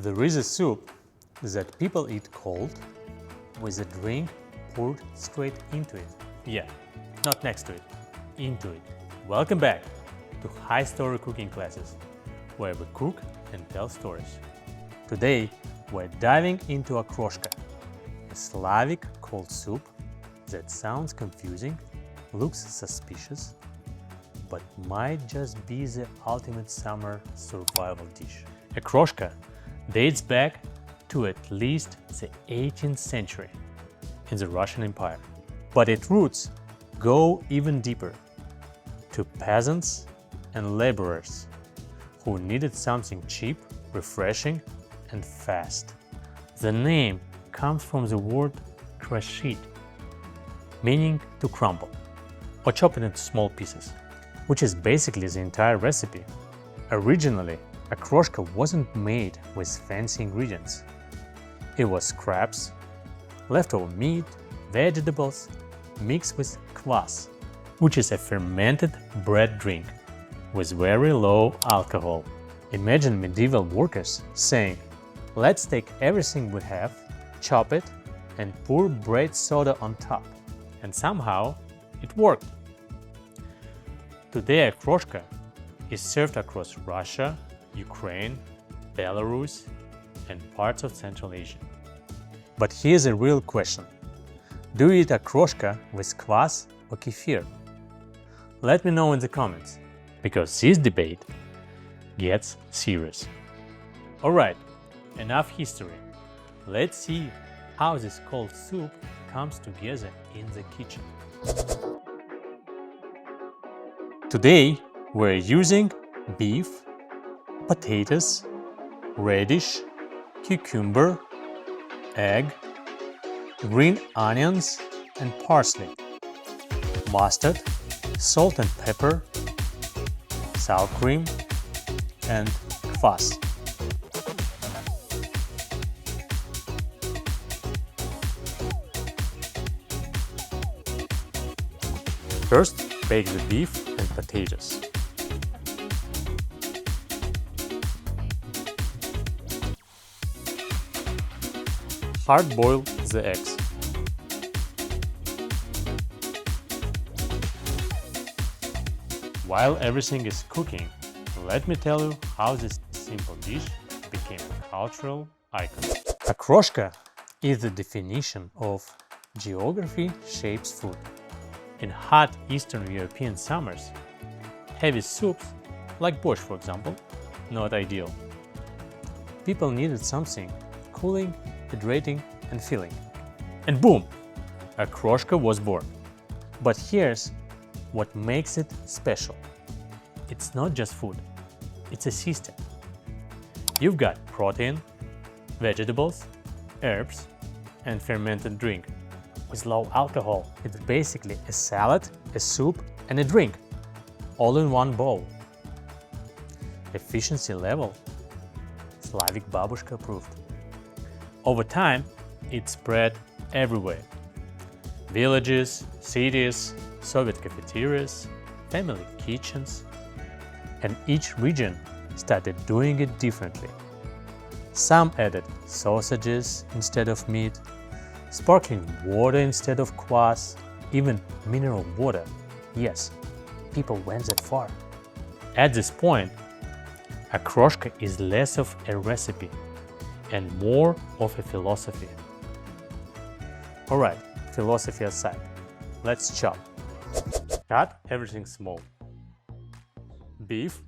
There is a soup that people eat cold with a drink poured straight into it. Yeah, not next to it, into it. Welcome back to High Story Cooking Classes, where we cook and tell stories. Today, we're diving into Okroshka, a Slavic cold soup that sounds confusing, looks suspicious, but might just be the ultimate summer survival dish. Okroshka dates back to at least the 18th century in the Russian Empire. But its roots go even deeper, to peasants and laborers who needed something cheap, refreshing, and fast. The name comes from the word krashit, meaning to crumble or chop it into small pieces, which is basically the entire recipe. Originally, Okroshka wasn't made with fancy ingredients. It was scraps, leftover meat, vegetables, mixed with kvass, which is a fermented bread drink with very low alcohol. Imagine medieval workers saying, "Let's take everything we have, chop it, and pour bread soda on top." And somehow it worked. Today, Okroshka is served across Russia, Ukraine, Belarus, and parts of Central Asia. But here's a real question. Do you eat Okroshka with kvass or kefir? Let me know in the comments, because this debate gets serious. Alright, enough history. Let's see how this cold soup comes together in the kitchen. Today, we're using beef, potatoes, radish, cucumber, egg, green onions and parsley, mustard, salt and pepper, sour cream, and kvass. First, bake the beef and potatoes. Hard boil the eggs. While everything is cooking, let me tell you how this simple dish became a cultural icon. Okroshka is the definition of geography shapes food. In hot Eastern European summers, heavy soups, like borscht for example, not ideal. People needed something cooling, hydrating, and filling. And boom! Okroshka was born. But here's what makes it special. It's not just food, it's a system. You've got protein, vegetables, herbs, and fermented drink. With low alcohol, it's basically a salad, a soup, and a drink, all in one bowl. Efficiency level, Slavic babushka approved. Over time, it spread everywhere. Villages, cities, Soviet cafeterias, family kitchens, and each region started doing it differently. Some added sausages instead of meat, sparkling water instead of kvass, even mineral water. Yes, people went that far. At this point, Okroshka is less of a recipe and more of a philosophy. Alright, philosophy aside, let's chop. Cut everything small. Beef,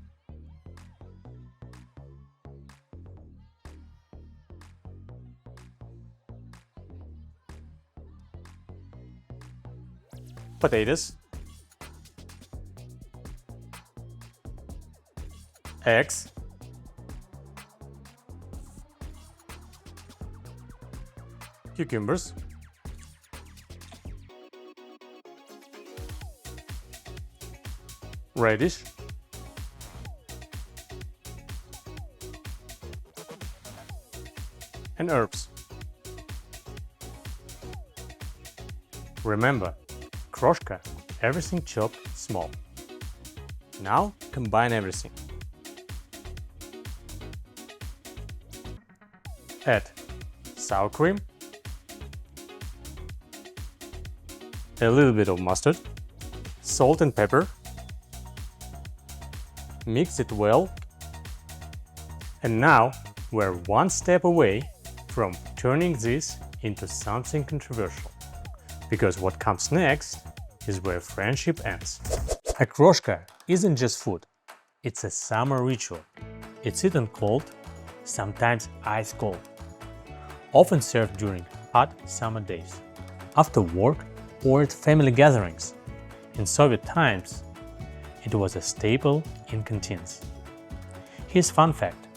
potatoes, eggs, cucumbers, radish, and herbs. Remember, Okroshka, everything chopped small. Now combine everything. add sour cream, a little bit of mustard, salt and pepper, mix it well, and now we're one step away from turning this into something controversial, because what comes next is where friendship ends. Okroshka isn't just food, it's a summer ritual. It's eaten cold, sometimes ice cold, often served during hot summer days, after work or at family gatherings. In Soviet times, it was a staple in canteens. Here's a fun fact.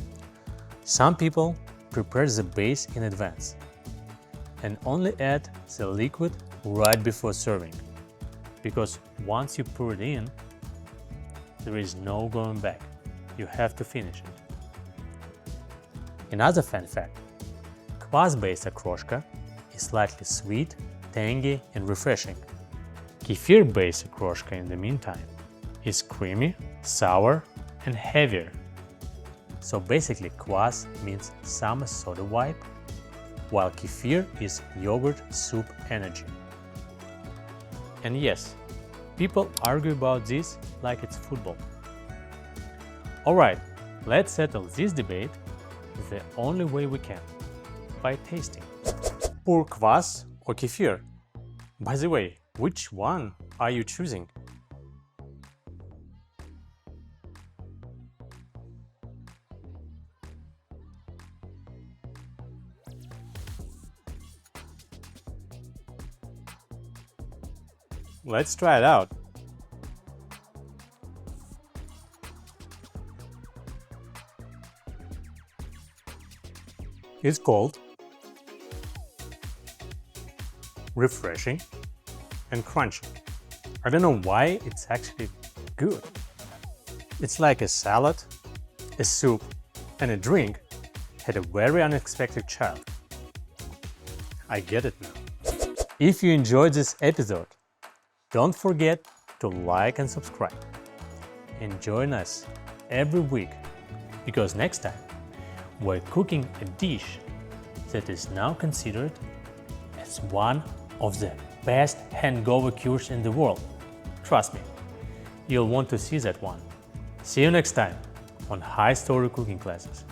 Some people prepare the base in advance and only add the liquid right before serving, because once you pour it in, there is no going back. You have to finish it. Another fun fact. Kvass-based okroshka is slightly sweet, tangy and refreshing. Kefir-based okroshka, in the meantime, is creamy, sour and heavier. So basically kvass means summer soda vibe, while kefir is yogurt soup energy. And yes, people argue about this like it's football. Alright, let's settle this debate the only way we can, by tasting. Pour kvass or kefir? By the way, which one are you choosing? Let's try it out. It's cold, refreshing, and crunchy. I don't know why it's actually good. It's like a salad, a soup, and a drink had a very unexpected child. I get it now. If you enjoyed this episode, don't forget to like and subscribe. And join us every week, because next time we're cooking a dish that is now considered as one of the best hangover cures in the world. Trust me, you'll want to see that one. See you next time on High Story Cooking Classes.